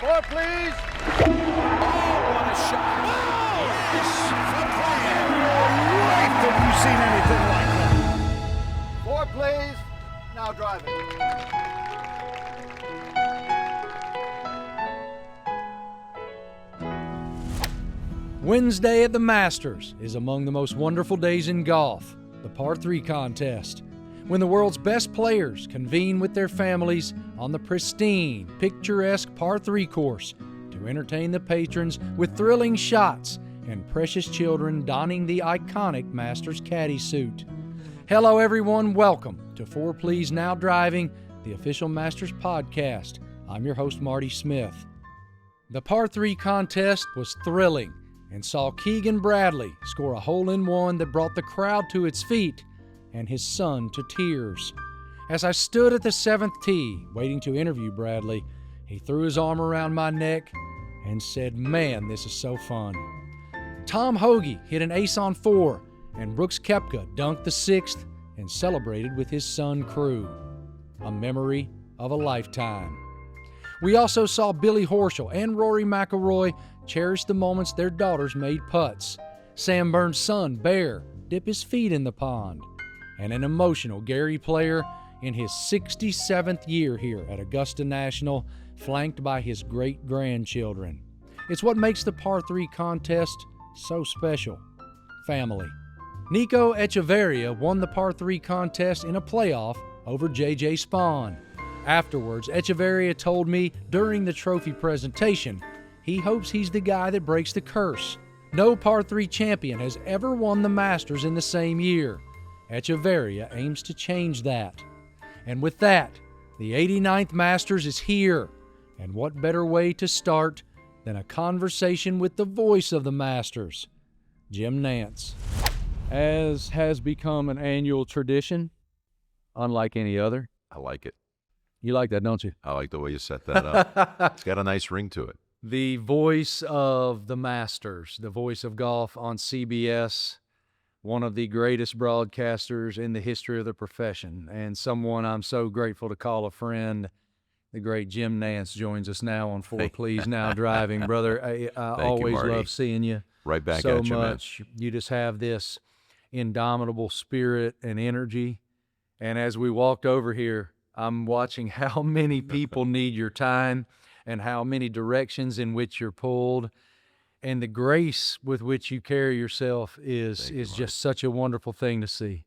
Fore Please. Oh, what a shot. Oh, yes. Life have you seen anything like that? Fore Please. Now driving. Wednesday at the Masters is among the most wonderful days in golf, the par 3 contest, when the world's best players convene with their families on the pristine, picturesque par 3 course to entertain the patrons with thrilling shots and precious children donning the iconic Masters caddy suit. Hello everyone, welcome to Fore Please Now Driving, the official Masters podcast. I'm your host Marty Smith. The par 3 contest was thrilling and saw Keegan Bradley score a hole-in-one that brought the crowd to its feet and his son to tears. As I stood at the 7th tee waiting to interview Bradley, he threw his arm around my neck and said, "Man, this is so fun." Tom Hoge hit an ace on 4, and Brooks Koepka dunked the 6th and celebrated with his son Crew. A memory of a lifetime. We also saw Billy Horschel and Rory McIlroy cherish the moments their daughters made putts. Sam Burns' son, Bear, dip his feet in the pond. And an emotional Gary Player in his 67th year here at Augusta National, flanked by his great-grandchildren. It's what makes the par 3 contest so special. Family. Nico Echeverria won the par 3 contest in a playoff over J.J. Spawn. Afterwards, Echeverria told me during the trophy presentation he hopes he's the guy that breaks the curse. No par 3 champion has ever won the Masters in the same year. Echeverria aims to change that. And with that, the 89th Masters is here. And what better way to start than a conversation with the voice of the Masters, Jim Nance. As has become an annual tradition, unlike any other. I like it. You like that, don't you? I like the way you set that up. It's got a nice ring to it. The voice of the Masters, the voice of golf on CBS, one of the greatest broadcasters in the history of the profession, and someone I'm so grateful to call a friend. The great Jim Nance joins us now on Fore Please Now Driving. Brother, I always Marty. love seeing you. Right back so at you, man. much. You just have this indomitable spirit and energy. And as we walked over here, I'm watching how many people need your time and how many directions in which you're pulled. And the grace with which you carry yourself is just such a wonderful thing to see.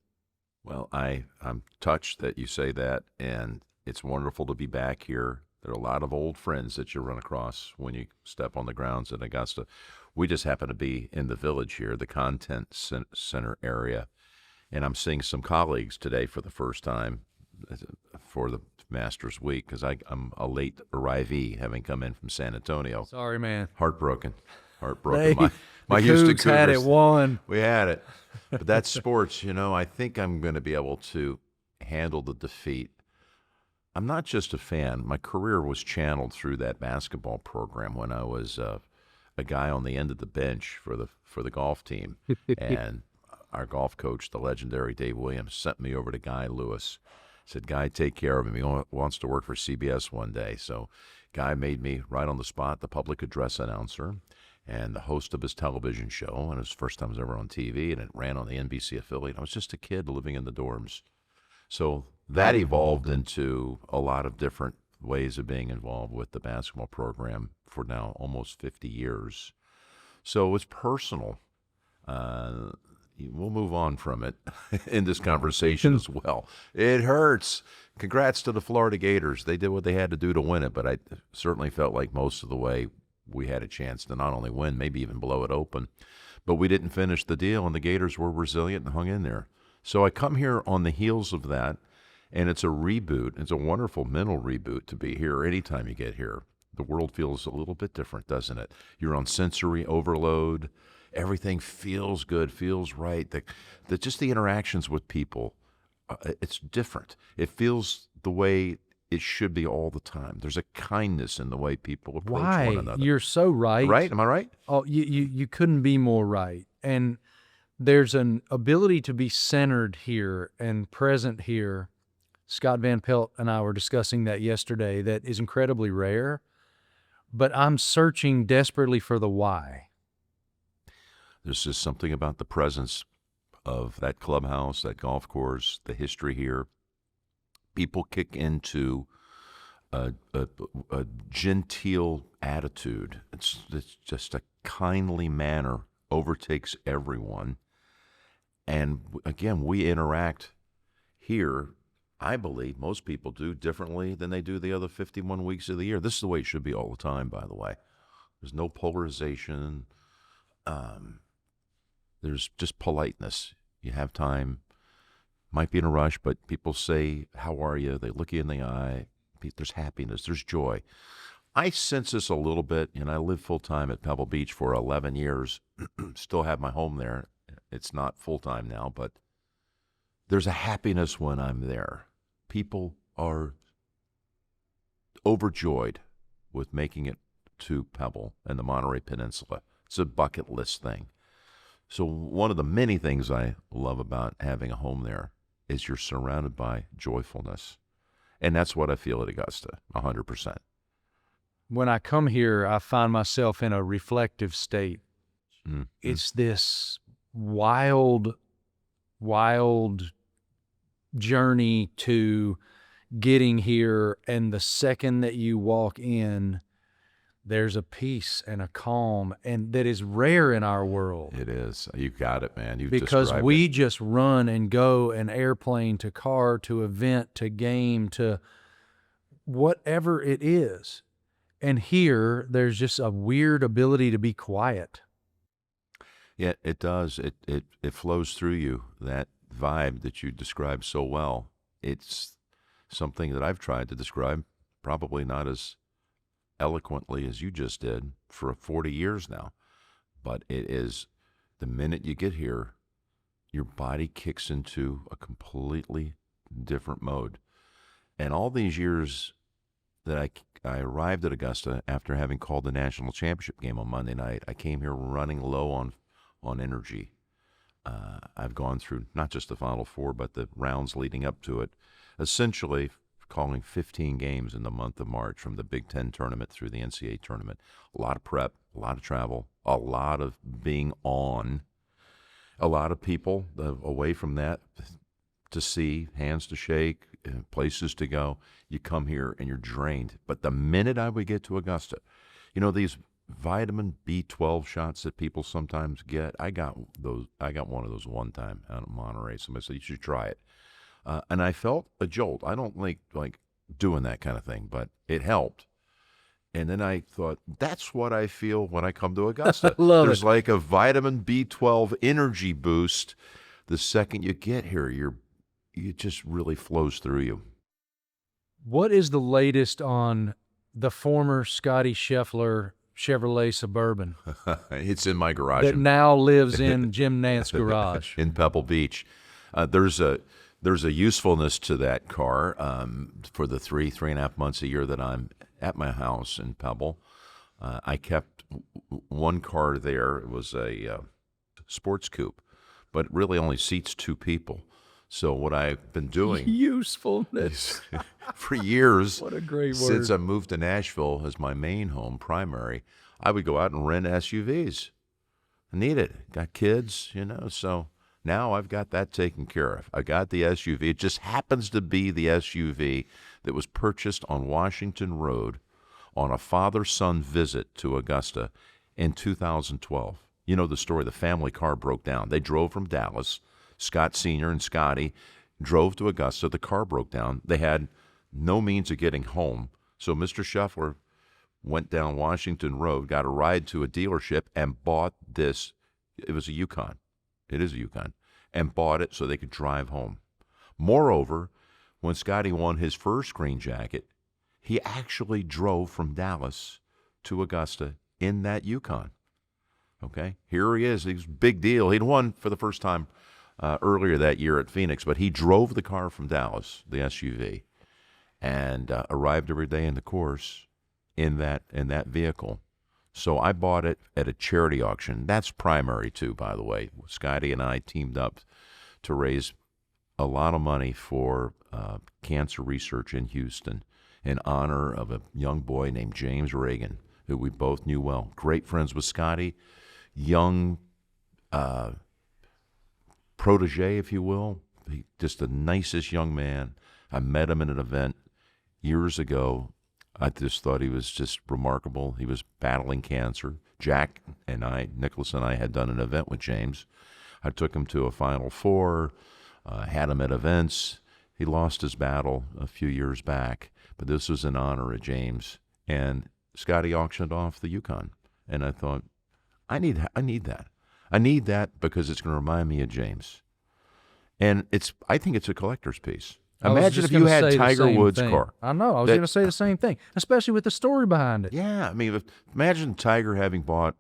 Well, I'm touched that you say that, and it's wonderful to be back here. There are a lot of old friends that you run across when you step on the grounds in Augusta. We just happen to be in the village here, the content center area, and I'm seeing some colleagues today for the first time for the Masters week, because I'm a late arrivee, having come in from San Antonio. Sorry, man. Heartbroken. They, my the Houston Cougs had it won. We had it. But that's sports, I think I'm going to be able to handle the defeat. I'm not just a fan. My career was channeled through that basketball program when I was a guy on the end of the bench for the golf team. And our golf coach, the legendary Dave Williams, sent me over to Guy Lewis. Said, "Guy, take care of him. He wants to work for CBS one day." So Guy made me, right on the spot, the public address announcer and the host of his television show. And it was the first time I was ever on TV, and it ran on the NBC affiliate. I was just a kid living in the dorms. So that evolved into a lot of different ways of being involved with the basketball program for now almost 50 years. So it's personal. We'll move on from it in this conversation as well. It hurts. Congrats to the Florida Gators. They did what they had to do to win it, but I certainly felt like most of the way we had a chance to not only win, maybe even blow it open. But we didn't finish the deal, and the Gators were resilient and hung in there. So I come here on the heels of that, and it's a reboot. It's a wonderful mental reboot to be here anytime you get here. The world feels a little bit different, doesn't it? You're on sensory overload. Everything feels good, feels right. Just the interactions with people, it's different. It feels the way it should be all the time. There's a kindness in the way people approach one another. You're so right. Right? Am I right? Oh, you couldn't be more right. And there's an ability to be centered here and present here. Scott Van Pelt and I were discussing that yesterday. That is incredibly rare. but I'm searching desperately for the why. There's just something about the presence of that clubhouse, that golf course, the history here. People kick into a genteel attitude. It's just a kindly manner overtakes everyone. And again, we interact here, I believe most people do differently than they do the other 51 weeks of the year. This is the way it should be all the time, by the way. There's no polarization. There's just politeness. You have time. Might be in a rush, but people say, how are you? They look you in the eye. There's happiness. There's joy. I sense this a little bit, and I lived full-time at Pebble Beach for 11 years. Still have my home there. It's not full-time now, but there's a happiness when I'm there. People are overjoyed with making it to Pebble and the Monterey Peninsula. It's a bucket list thing. So one of the many things I love about having a home there is you're surrounded by joyfulness. And that's what I feel at Augusta, 100%. When I come here, I find myself in a reflective state. Mm-hmm. It's this wild journey to getting here, and the second that you walk in, there's a peace and a calm, and that is rare in our world. It is. You got it, man. Because we just run and go, an airplane to car to event to game to whatever it is. And here, there's just a weird ability to be quiet. Yeah, it does. It flows through you, that vibe that you described so well. It's something that I've tried to describe, probably not as eloquently as you just did, for 40 years now. But it is, the minute you get here, your body kicks into a completely different mode. And all these years that I arrived at Augusta after having called the national championship game on Monday night, I came here running low on energy. I've gone through not just the Final Four, but the rounds leading up to it, essentially calling 15 games in the month of March, from the Big Ten tournament through the NCAA tournament. A lot of prep, a lot of travel, a lot of being on, a lot of people away from that to see, hands to shake, places to go. You come here and you're drained. But the minute I would get to Augusta, these vitamin B12 shots that people sometimes get, I got one of those one time out of Monterey. Somebody said, you should try it. And I felt a jolt. I don't like doing that kind of thing, but it helped. And then I thought, that's what I feel when I come to Augusta. There's like a vitamin B12 energy boost. The second you get here, it just really flows through you. What is the latest on the former Scotty Scheffler Chevrolet Suburban? It's in my garage. That now lives in Jim Nance garage. In Pebble Beach. There's a usefulness to that car for the 3.5 months a year that I'm at my house in Pebble. I kept one car there. It was a sports coupe, but it really only seats 2 people. So what I've been doing usefulness for years, what a great word, since I moved to Nashville as my main home, primary, I would go out and rent SUVs. I need it. Got kids, so now I've got that taken care of. I got the SUV. It just happens to be the SUV that was purchased on Washington Road on a father-son visit to Augusta in 2012. You know the story. The family car broke down. They drove from Dallas. Scott Sr. and Scotty drove to Augusta. The car broke down. They had no means of getting home. So Mr. Scheffler went down Washington Road, got a ride to a dealership, and bought this. It was a Yukon. It is a Yukon. And bought it so they could drive home. Moreover, when Scotty won his first green jacket, he actually drove from Dallas to Augusta in that Yukon. Okay? Here he is. He's a big deal. He'd won for the first time earlier that year at Phoenix, but he drove the car from Dallas, the SUV, and arrived every day in the course in that vehicle. So I bought it at a charity auction. That's primary too, by the way. Scotty and I teamed up to raise a lot of money for cancer research in Houston in honor of a young boy named James Reagan, who we both knew well. Great friends with Scotty, young protege, if you will. Just the nicest young man. I met him at an event years ago. I just thought he was just remarkable. He was battling cancer. Jack and I, Nicholas and I, had done an event with James. I took him to a Final Four, had him at events. He lost his battle a few years back, but this was in honor of James. And Scotty auctioned off the Yukon. And I thought, I need that. I need that because it's going to remind me of James. And I think it's a collector's piece. Imagine if you had Tiger Woods' car. I know. I was going to say the same thing, especially with the story behind it. Yeah. I mean, imagine Tiger having bought,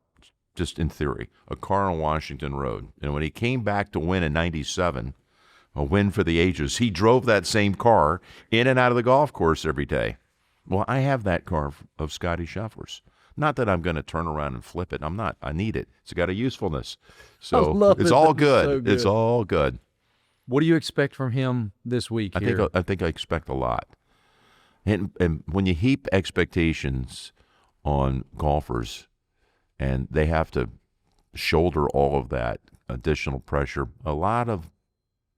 just in theory, a car on Washington Road. And when he came back to win in 97, a win for the ages, he drove that same car in and out of the golf course every day. Well, I have that car of Scotty Scheffler's. Not that I'm going to turn around and flip it. I'm not. I need it. It's got a usefulness. So it's all good. So good. It's all good. What do you expect from him this week here? I think I expect a lot. And when you heap expectations on golfers and they have to shoulder all of that additional pressure, a lot of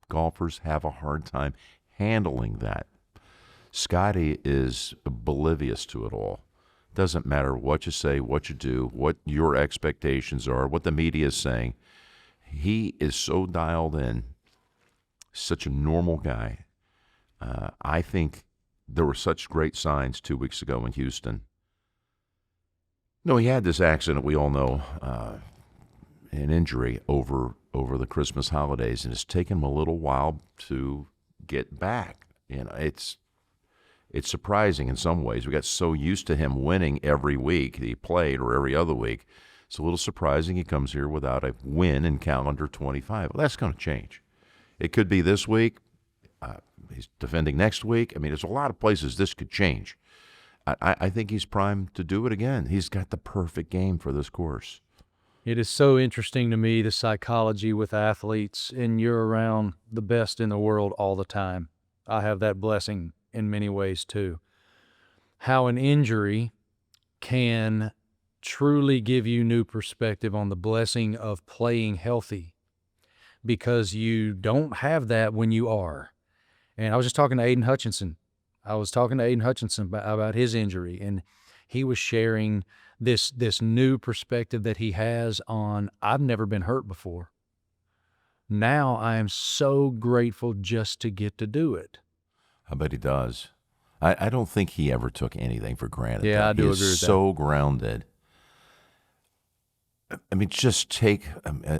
golfers have a hard time handling that. Scotty is oblivious to it all. Doesn't matter what you say, what you do, what your expectations are, what the media is saying. He is so dialed in, such a normal guy. I think there were such great signs 2 weeks ago in Houston. No, he had this accident, we all know, an injury over the Christmas holidays, and it's taken him a little while to get back. You know, it's surprising in some ways. We got so used to him winning every week he played, or every other week. It's a little surprising he comes here without a win in calendar 25. Well, that's going to change. It could be this week. He's defending next week. I mean, there's a lot of places this could change. I think he's primed to do it again. He's got the perfect game for this course. It is so interesting to me, the psychology with athletes, and you're around the best in the world all the time. I have that blessing in many ways too. How an injury can truly give you new perspective on the blessing of playing healthy, because you don't have that when you are. And I was just talking to Aiden Hutchinson. About his injury, and he was sharing this new perspective that he has on, I've never been hurt before. Now I am so grateful just to get to do it. I bet he does. I don't think he ever took anything for granted. Yeah, I do agree with that. He's so grounded. I mean, just take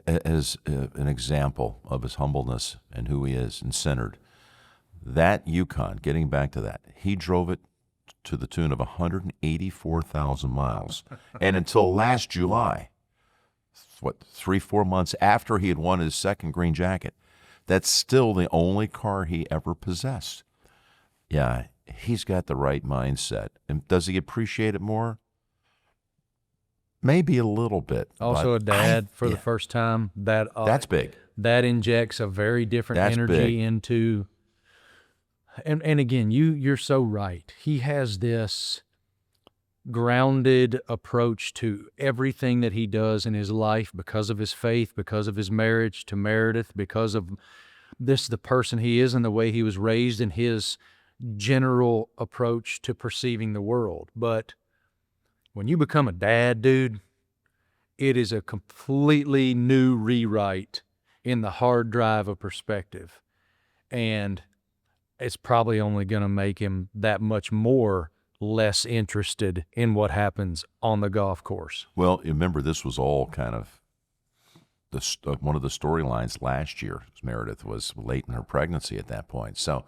as an example of his humbleness and who he is and centered. That Yukon, getting back to that, he drove it to the tune of 184,000 miles. And until last July, 3-4 months after he had won his second green jacket, that's still the only car he ever possessed. Yeah, he's got the right mindset. And does he appreciate it more? Maybe a little bit. Also a dad for the first time. That's big. That injects a very different energy into... And again, you're so right. He has this grounded approach to everything that he does in his life because of his faith, because of his marriage to Meredith, because of the person he is and the way he was raised, and his general approach to perceiving the world. But when you become a dad, dude, it is a completely new rewrite in the hard drive of perspective. And it's probably only going to make him that much more less interested in what happens on the golf course. Well, remember, this was all kind of one of the storylines last year. Meredith was late in her pregnancy at that point. So,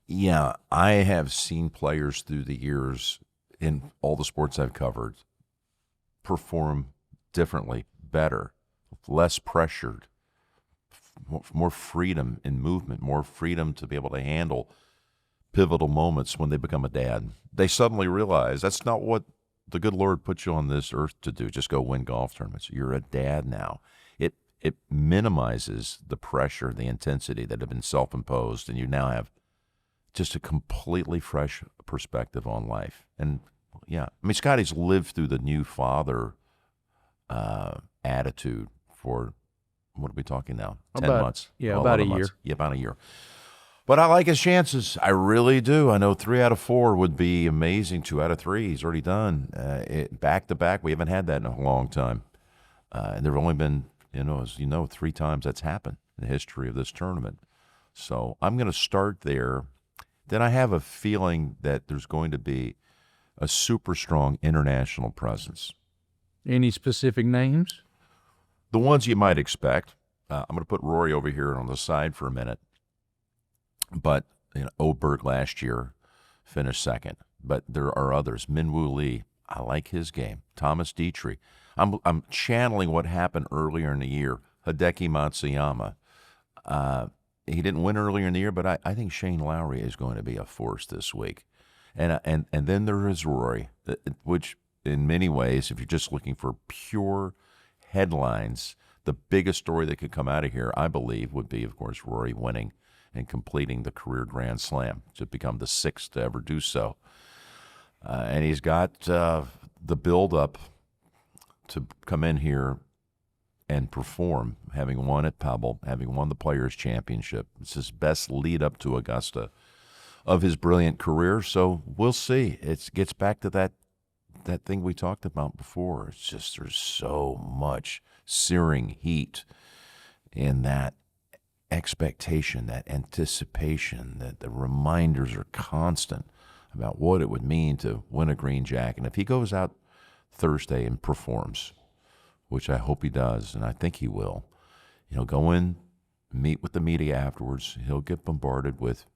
yeah, I have seen players through the years in all the sports I've covered perform differently, better, less pressured, more freedom in movement, more freedom to be able to handle pivotal moments when they become a dad. They suddenly realize that's not what the good Lord put you on this earth to do. Just go win golf tournaments. You're a dad now. It minimizes the pressure, the intensity that have been self-imposed, and you now have just a completely fresh perspective on life. And yeah. I mean, Scotty's lived through the new father attitude for, what are we talking now? 10 months. Yeah, Well, about a 11 months. year. Yeah, about a year. But I like his chances. I really do. I know 3 out of 4 would be amazing. 2 out of 3, he's already done. Back to back, we haven't had that in a long time. And there have only been, as you know, 3 times that's happened in the history of this tournament. So I'm going to start there. Then I have a feeling that there's going to be a super strong international presence. Any specific names? The ones you might expect. I'm going to put Rory over here on the side for a minute. But Oberg last year finished second. But there are others. Minwoo Lee, I like his game. Thomas Dietrich. I'm channeling what happened earlier in the year. Hideki Matsuyama. He didn't win earlier in the year, but I think Shane Lowry is going to be a force this week. And then there is Rory, which in many ways, if you're just looking for pure headlines, the biggest story that could come out of here, I believe, would be, of course, Rory winning and completing the career Grand Slam to become the 6th to ever do so. And he's got the build-up to come in here and perform, having won at Pebble, having won the Players' Championship. It's his best lead-up to Augusta of his brilliant career, so we'll see. It gets back to that thing we talked about before. It's just there's so much searing heat in that expectation, that anticipation, that the reminders are constant about what it would mean to win a green jacket. And if he goes out Thursday and performs, which I hope he does, and I think he will, go in, meet with the media afterwards. He'll get bombarded with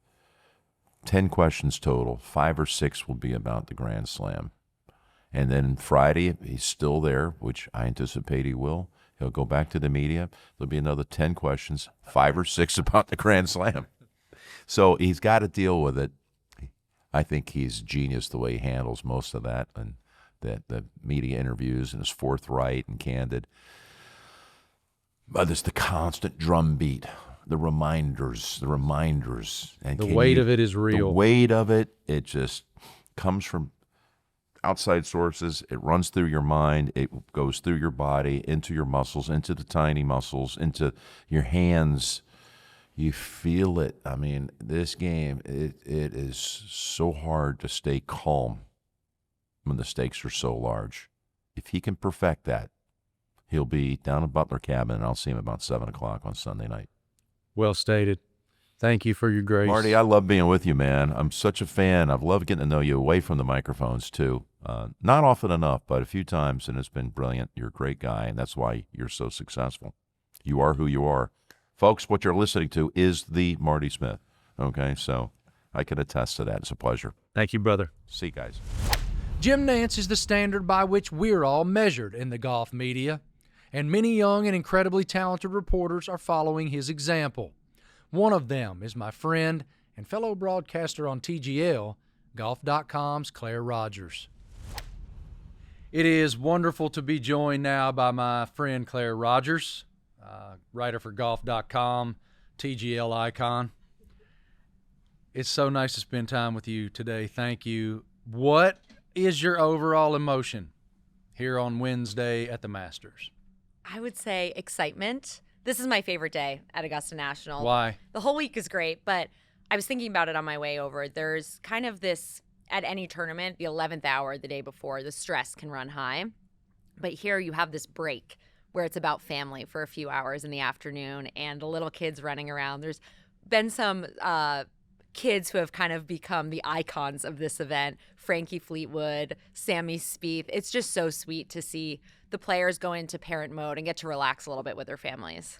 10 questions total. 5 or 6 will be about the Grand Slam. And then Friday, if he's still there, which I anticipate he will, he'll go back to the media. There'll be another 10 questions, 5 or 6 about the Grand Slam. So he's got to deal with it. I think he's genius the way he handles most of that, and the media interviews, and is forthright and candid. But it's the constant drumbeat, the reminders. And The weight of it is real. The weight of it just comes from outside sources. It runs through your mind. It goes through your body, into your muscles, into the tiny muscles, into your hands. You feel it. I mean, this game, it is so hard to stay calm when the stakes are so large. If he can perfect that, he'll be down at Butler Cabin, and I'll see him about 7 o'clock on Sunday night. Well stated. Thank you for your grace. Marty, I love being with you, man. I'm such a fan. I've loved getting to know you away from the microphones, too. Not often enough, but a few times, and it's been brilliant. You're a great guy, and that's why you're so successful. You are who you are. Folks, what you're listening to is the Marty Smith, okay? So I can attest to that. It's a pleasure. Thank you, brother. See you guys. Jim Nance is the standard by which we're all measured in the golf media, and many young and incredibly talented reporters are following his example. One of them is my friend and fellow broadcaster on TGL, Golf.com's Claire Rogers. It is wonderful to be joined now by my friend Claire Rogers, writer for Golf.com, TGL icon. It's so nice to spend time with you today. Thank you. What is your overall emotion here on Wednesday at the Masters? I would say excitement. This is my favorite day at Augusta National. Why? The whole week is great, but I was thinking about it on my way over. There's kind of this, at any tournament, the 11th hour, the day before, the stress can run high. But here you have this break where it's about family for a few hours in the afternoon and the little kids running around. There's been some kids who have kind of become the icons of this event. Frankie Fleetwood, Sammy Spieth. It's just so sweet to see the players go into parent mode and get to relax a little bit with their families.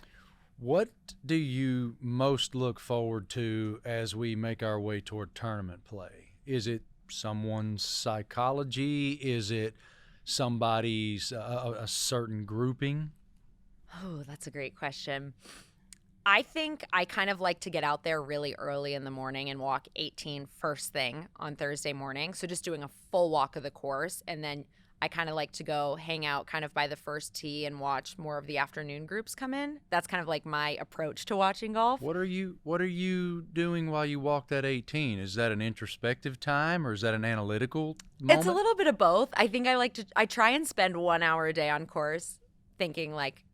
What do you most look forward to as we make our way toward tournament play? Is it someone's psychology? Is it somebody's a certain grouping? Oh, that's a great question. I think I kind of like to get out there really early in the morning and walk 18 first thing on Thursday morning. So just doing a full walk of the course. And then I kind of like to go hang out kind of by the first tee and watch more of the afternoon groups come in. That's kind of like my approach to watching golf. What are you doing while you walk that 18? Is that an introspective time or is that an analytical moment? It's a little bit of both. I think I try and spend 1 hour a day on course thinking like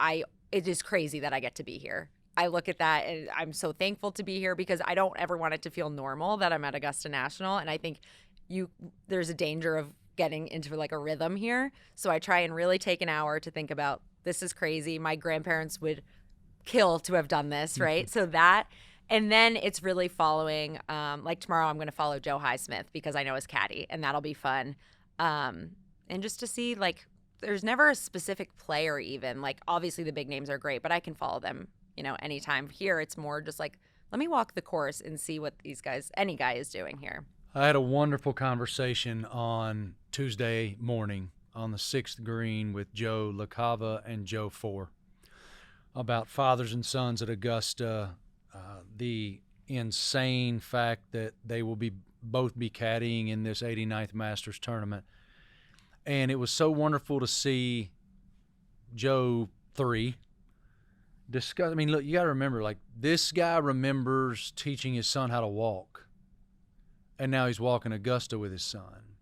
it is crazy that I get to be here. I look at that and I'm so thankful to be here because I don't ever want it to feel normal that I'm at Augusta National. And I think there's a danger of getting into like a rhythm here. So I try and really take an hour to think about, this is crazy. My grandparents would kill to have done this, right? So that, and then it's really following, like tomorrow I'm going to follow Joe Highsmith because I know his caddy and that'll be fun. And just to see like, there's never a specific player even, like obviously the big names are great, but I can follow them, anytime. Here it's more just like, let me walk the course and see what any guy is doing here. I had a wonderful conversation on Tuesday morning on the 6th green with Joe LaCava and Joe Fore about fathers and sons at Augusta, the insane fact that they will both be caddying in this 89th Masters tournament. And it was so wonderful to see Joe 3 discuss. I mean, look, you got to remember, like, this guy remembers teaching his son how to walk. And now he's walking Augusta with his son.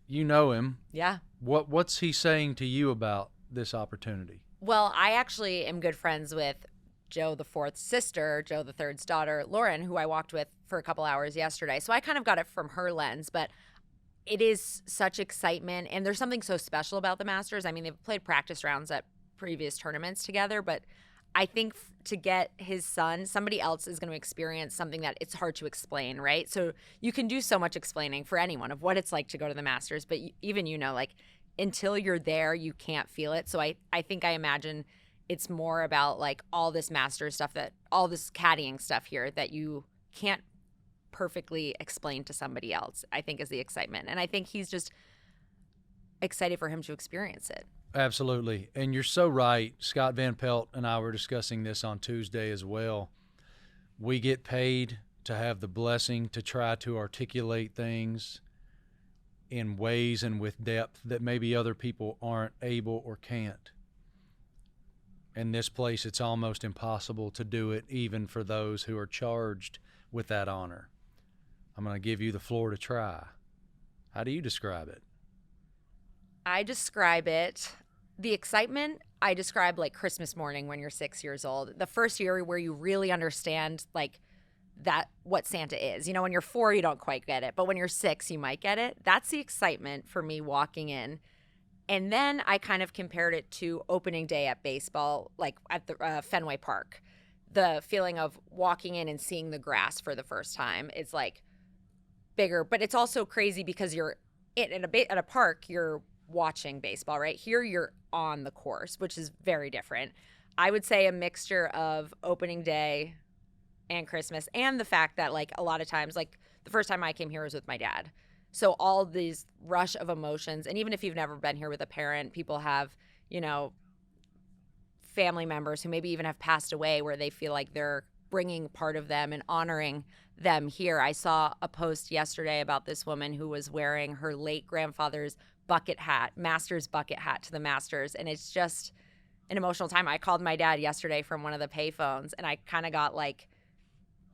You know him. Yeah. What's he saying to you about this opportunity? Well, I actually am good friends with Joe the fourth's sister, Joe the third's daughter, Lauren, who I walked with for a couple hours yesterday. So I kind of got it from her lens, but it is such excitement. And there's something so special about the Masters. I mean, they've played practice rounds at previous tournaments together, but I think to get his son, somebody else is going to experience something that it's hard to explain, right? So you can do so much explaining for anyone of what it's like to go to the Masters, but even, like until you're there, you can't feel it. So I imagine it's more about like all this Masters stuff, all this caddying stuff here that you can't perfectly explain to somebody else, I think is the excitement. And I think he's just excited for him to experience it. Absolutely. And you're so right. Scott Van Pelt and I were discussing this on Tuesday as well. We get paid to have the blessing to try to articulate things in ways and with depth that maybe other people aren't able or can't. In this place, it's almost impossible to do it, even for those who are charged with that honor. I'm going to give you the floor to try. How do you describe it? I describe it, the excitement, I describe like Christmas morning when you're 6 years old. The first year where you really understand like that, what Santa is. When you're 4, you don't quite get it. But when you're 6, you might get it. That's the excitement for me walking in. And then I kind of compared it to opening day at baseball, like at the Fenway Park. The feeling of walking in and seeing the grass for the first time. It's like bigger, but it's also crazy because you're at a park, you're watching baseball, right? Here you're on the course, which is very different. I would say a mixture of opening day and Christmas, and the fact that like a lot of times, like the first time I came here was with my dad. So all these rush of emotions, and even if you've never been here with a parent, people have, family members who maybe even have passed away where they feel like they're bringing part of them and honoring them here. I saw a post yesterday about this woman who was wearing her late grandfather's Masters bucket hat to the Masters. And it's just an emotional time. I called my dad yesterday from one of the payphones and I kind of got like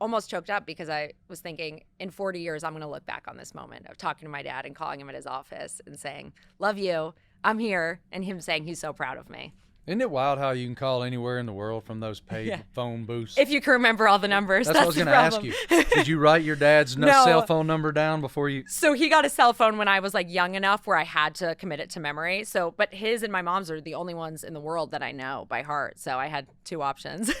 almost choked up because I was thinking in 40 years, I'm going to look back on this moment of talking to my dad and calling him at his office and saying, love you, I'm here. And him saying he's so proud of me. Isn't it wild how you can call anywhere in the world from those paid phone booths? If you can remember all the numbers. That's what I was going to ask you. Did you write your dad's No. cell phone number down before you? So he got a cell phone when I was like young enough where I had to commit it to memory. So, but his and my mom's are the only ones in the world that I know by heart. So I had 2 options.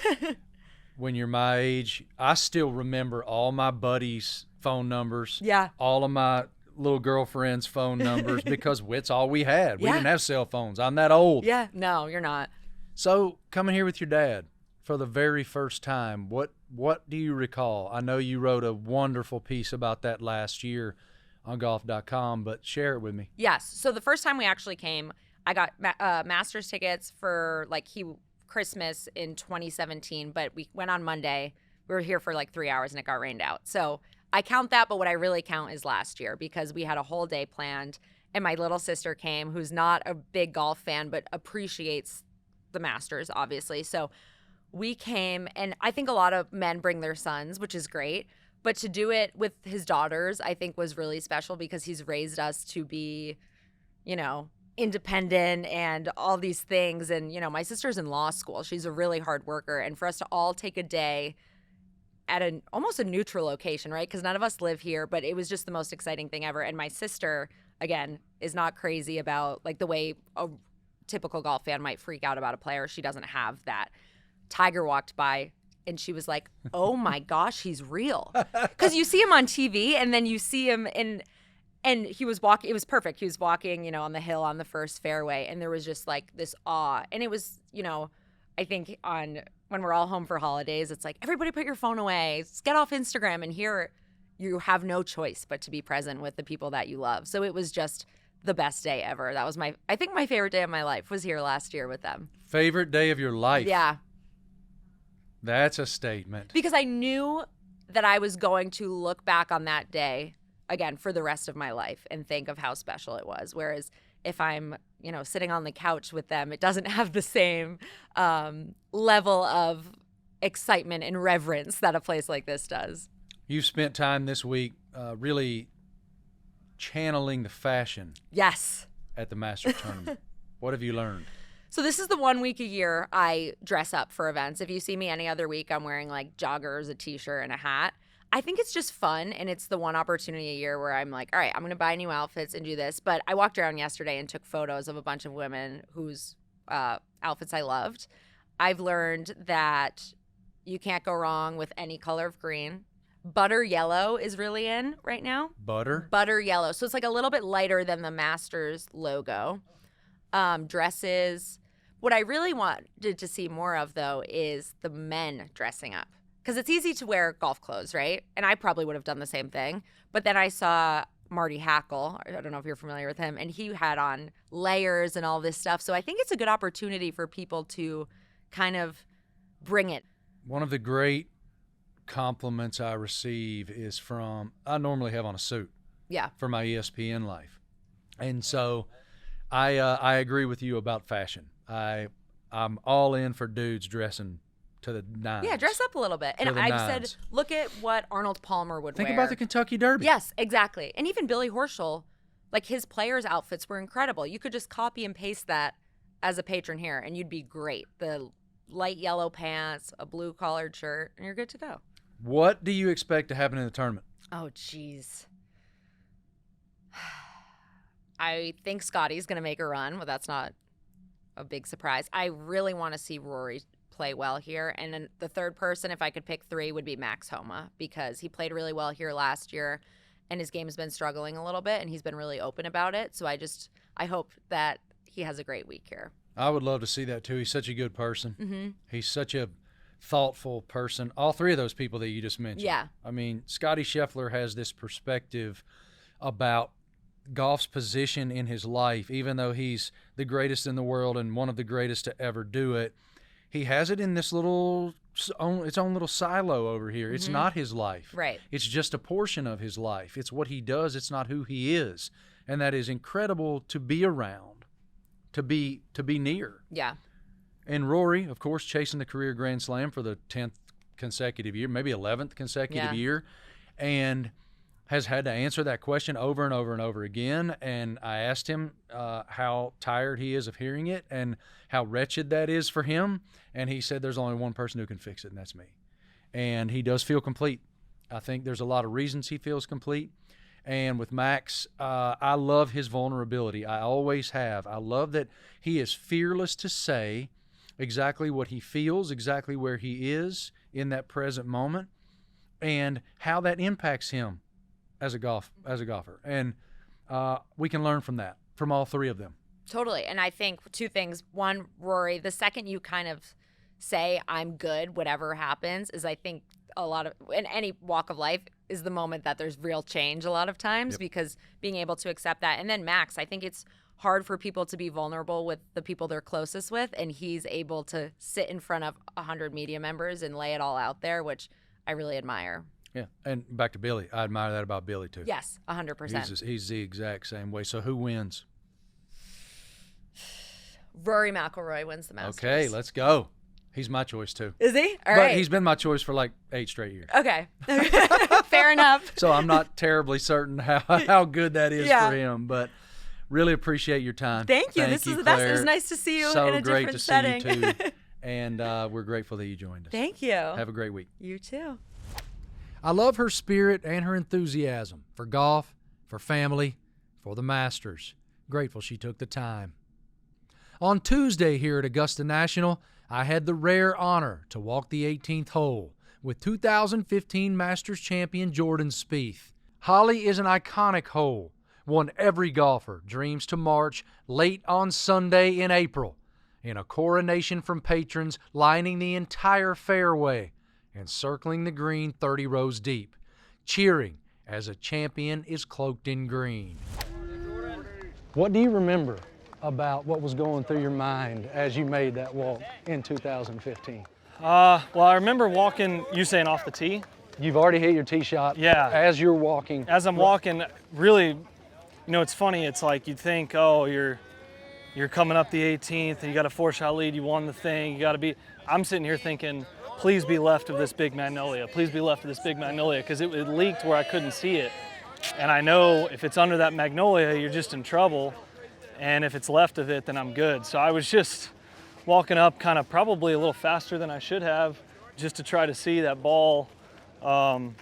When you're my age, I still remember all my buddies' phone numbers. Yeah. All of my little girlfriend's phone numbers because it's all we had. We Yeah. didn't have cell phones. I'm that old. Yeah. No, you're not. So coming here with your dad for the very first time, what do you recall? I know you wrote a wonderful piece about that last year on golf.com, but share it with me. Yes. So the first time we actually came, I got Masters tickets for Christmas in 2017, but we went on Monday. We were here for like 3 hours and it got rained out. So I count that, but what I really count is last year because we had a whole day planned and my little sister came, who's not a big golf fan but appreciates the Masters, obviously. So we came, and I think a lot of men bring their sons, which is great. But to do it with his daughters, I think was really special because he's raised us to be, independent and all these things. And, my sister's in law school. She's a really hard worker. And for us to all take a day at almost a neutral location, right? Because none of us live here, but it was just the most exciting thing ever. And my sister, again, is not crazy about like the way a typical golf fan might freak out about a player. She doesn't have that. Tiger walked by and she was like, oh my gosh, he's real. Because you see him on TV and then you see him and he was walking, it was perfect. He was walking, on the hill on the first fairway, and there was just like this awe. And it was, I think when we're all home for holidays, it's like, everybody put your phone away, just get off Instagram. And here you have no choice but to be present with the people that you love. So it was just the best day ever. That was I think my favorite day of my life was here last year with them. Favorite day of your life? Yeah. That's a statement. Because I knew that I was going to look back on that day, again, for the rest of my life and think of how special it was. Whereas if I'm, sitting on the couch with them, it doesn't have the same level of excitement and reverence that a place like this does. You've spent time this week really channeling the fashion. Yes. At the Masters tournament. What have you learned? So this is the 1 week a year I dress up for events. If you see me any other week, I'm wearing like joggers, a t-shirt, and a hat. I think it's just fun, and it's the one opportunity a year where I'm like, all right, I'm going to buy new outfits and do this. But I walked around yesterday and took photos of a bunch of women whose outfits I loved. I've learned that you can't go wrong with any color of green. Butter yellow is really in right now. Butter? Butter yellow. So it's like a little bit lighter than the Masters logo. Dresses. What I really wanted to see more of, though, is the men dressing up. Because it's easy to wear golf clothes, right? And I probably would have done the same thing. But then I saw Marty Hackle. I don't know if you're familiar with him. And he had on layers and all this stuff. So I think it's a good opportunity for people to kind of bring it. One of the great compliments I receive is I normally have on a suit. Yeah. For my ESPN life. And so I agree with you about fashion. I'm all in for dudes dressing to the nines. Yeah, dress up a little bit. And I've said, look at what Arnold Palmer would wear. Think about the Kentucky Derby. Yes, exactly. And even Billy Horschel, like his players' outfits were incredible. You could just copy and paste that as a patron here, and you'd be great. The light yellow pants, a blue collared shirt, and you're good to go. What do you expect to happen in the tournament? Oh, geez. I think Scotty's going to make a run. Well, that's not a big surprise. I really want to see Rory play well here. And then the third person, if I could pick three, would be Max Homa, because he played really well here last year and his game's been struggling a little bit and he's been really open about it. So I hope that he has a great week here. I would love to see that too. He's such a good person. Mm-hmm. He's such a thoughtful person. All three of those people that you just mentioned. Yeah. I mean, Scotty Scheffler has this perspective about golf's position in his life. Even though he's the greatest in the world and one of the greatest to ever do it, he has it in this its own little silo over here. It's not his life. Right. It's just a portion of his life. It's what he does. It's not who he is. And that is incredible to be around, to be near. Yeah. And Rory, of course, chasing the career Grand Slam for the 10th consecutive year, maybe 11th consecutive year, and has had to answer that question over and over and over again. And I asked him how tired he is of hearing it and how wretched that is for him. And he said there's only one person who can fix it, and that's me. And he does feel complete. I think there's a lot of reasons he feels complete. And with Max, I love his vulnerability. I always have. I love that he is fearless to say exactly what he feels, exactly where he is in that present moment, and how that impacts him as a golfer. And we can learn from that, from all three of them. Totally. And I think two things. One, Rory, the second you kind of say, I'm good, whatever happens, is I think a lot of, in any walk of life, is the moment that there's real change a lot of times, because being able to accept that. And then Max, I think it's hard for people to be vulnerable with the people they're closest with, and he's able to sit in front of 100 media members and lay it all out there, which I really admire. Yeah, and back to Billy. I admire that about Billy, too. Yes, 100%. He's the exact same way. So who wins? Rory McIlroy wins the Masters. Okay, let's go. He's my choice, too. Is he? All but right. he's been my choice for like 8 straight years. Okay. Fair enough. So I'm not terribly certain how good that is Yeah. for him, but really appreciate your time. Thank you. This is the best. It was Claire. nice to see you So in a great different to setting. see you, too. And we're grateful that you joined us. Thank you. Have a great week. You too. I love her spirit and her enthusiasm for golf, for family, for the Masters. Grateful she took the time. On Tuesday here at Augusta National, I had the rare honor to walk the 18th hole with 2015 Masters champion Jordan Spieth. Holly is an iconic hole, one every golfer dreams to march late on Sunday in April, in a coronation from patrons lining the entire fairway and circling the green 30 rows deep, cheering as a champion is cloaked in green. What do you remember about what was going through your mind as you made that walk in 2015? Well, I remember walking, you saying off the tee? You've already hit your tee shot. Yeah. As you're walking. As I'm walking, really, you know, it's funny, it's like you'd think, oh, you're coming up the 18th and you got a 4-shot lead, you won the thing, you got to be, I'm sitting here thinking, please be left of this big magnolia, please be left of this big magnolia, because it leaked where I couldn't see it. And I know if it's under that magnolia, you're just in trouble. And if it's left of it, then I'm good. So I was just walking up kind of probably a little faster than I should have, just to try to see that ball and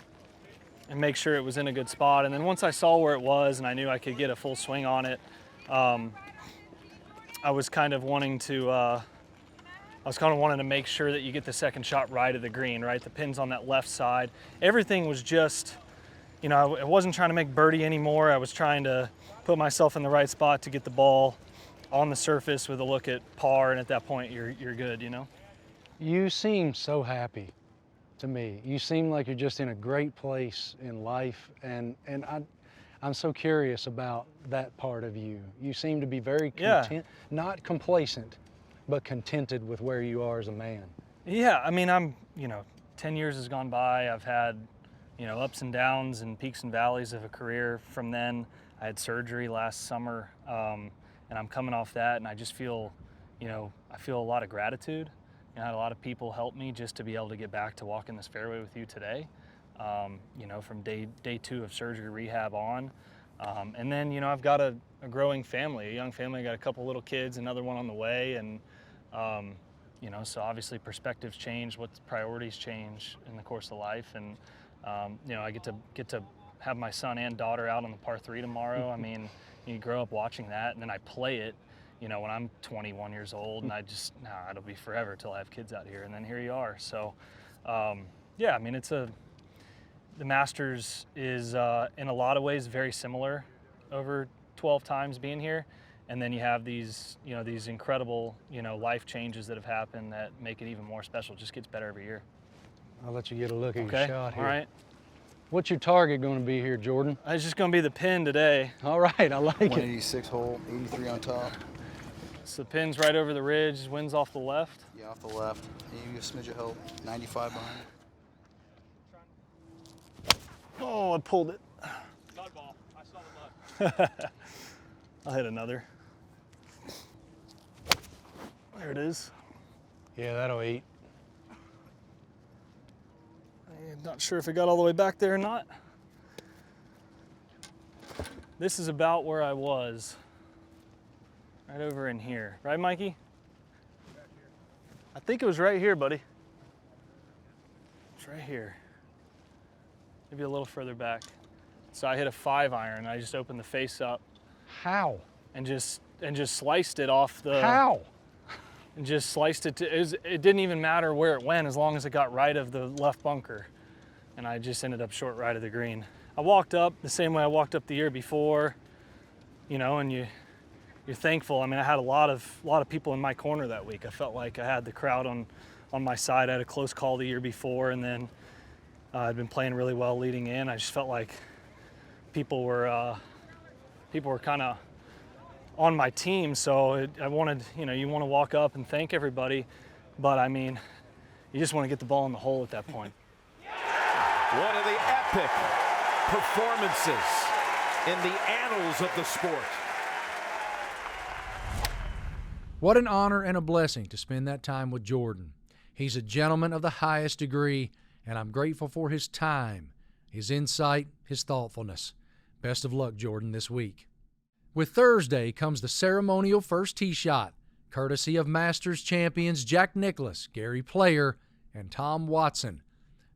make sure it was in a good spot. And then once I saw where it was and I knew I could get a full swing on it, I was kind of wanting to make sure that you get the second shot right of the green, right? The pin's on that left side. Everything was just, you know, I wasn't trying to make birdie anymore. I was trying to put myself in the right spot to get the ball on the surface with a look at par, and at that point, you're good, you know? You seem so happy to me. You seem like you're just in a great place in life, and I'm so curious about that part of you. You seem to be very content, not complacent, but contented with where you are as a man. Yeah, I mean, 10 years has gone by. I've had, ups and downs and peaks and valleys of a career from then. I had surgery last summer, and I'm coming off that, and I just feel, I feel a lot of gratitude. I had a lot of people help me just to be able to get back to walking this fairway with you today, from day 2 of surgery rehab on. And then, I've got a growing family, a young family. I got a couple little kids, another one on the way, and so obviously perspectives change, what priorities change in the course of life, and I get to have my son and daughter out on the par 3 tomorrow. I mean, you grow up watching that, and then I play it, when I'm 21 years old, and I just, it'll be forever till I have kids out here, and then here you are. So, yeah, I mean, the Masters is in a lot of ways very similar over 12 times being here. And then you have these, these incredible, life changes that have happened that make it even more special. It just gets better every year. I'll let you get a look at your shot here. All right. What's your target going to be here, Jordan? It's just going to be the pin today. All right, I like it. 186 hole, 83 on top. So the pin's right over the ridge, wind's off the left. Yeah, off the left. And you get a smidge of help, 95 behind. Oh, I pulled it. Mud ball. I saw the mud. I'll hit another. There it is. Yeah, that'll eat. I'm not sure if it got all the way back there or not. This is about where I was. Right over in here. Right, Mikey? I think it was right here, buddy. It's right here. Maybe a little further back. So I hit a 5-iron. I just opened the face up. How? And just sliced it off the. How? And just sliced it. It didn't even matter where it went as long as it got right of the left bunker. And I just ended up short right of the green. I walked up the same way I walked up the year before, and you're thankful. I mean, I had a lot of people in my corner that week. I felt like I had the crowd on my side. I had a close call the year before, and then I'd been playing really well leading in. I just felt like people were kind of on my team. So I wanted, you want to walk up and thank everybody, but I mean, you just want to get the ball in the hole at that point. One of the epic performances in the annals of the sport. What an honor and a blessing to spend that time with Jordan. He's a gentleman of the highest degree, and I'm grateful for his time, his insight, his thoughtfulness. Best of luck, Jordan, this week. With Thursday comes the ceremonial first tee shot, courtesy of Masters champions Jack Nicklaus, Gary Player, and Tom Watson.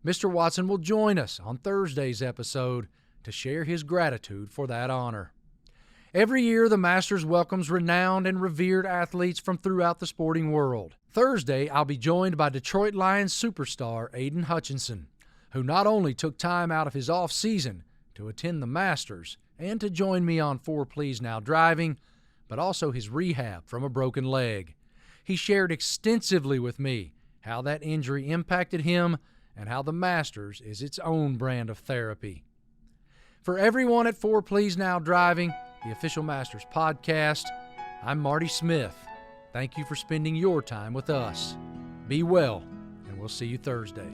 Mr. Watson will join us on Thursday's episode to share his gratitude for that honor. Every year, the Masters welcomes renowned and revered athletes from throughout the sporting world. Thursday, I'll be joined by Detroit Lions superstar Aiden Hutchinson, who not only took time out of his off-season to attend the Masters and to join me on Fore Please Now Driving, but also his rehab from a broken leg. He shared extensively with me how that injury impacted him and how the Masters is its own brand of therapy. For everyone at Fore Please Now Driving, the official Masters podcast, I'm Marty Smith. Thank you for spending your time with us. Be well, and we'll see you Thursday.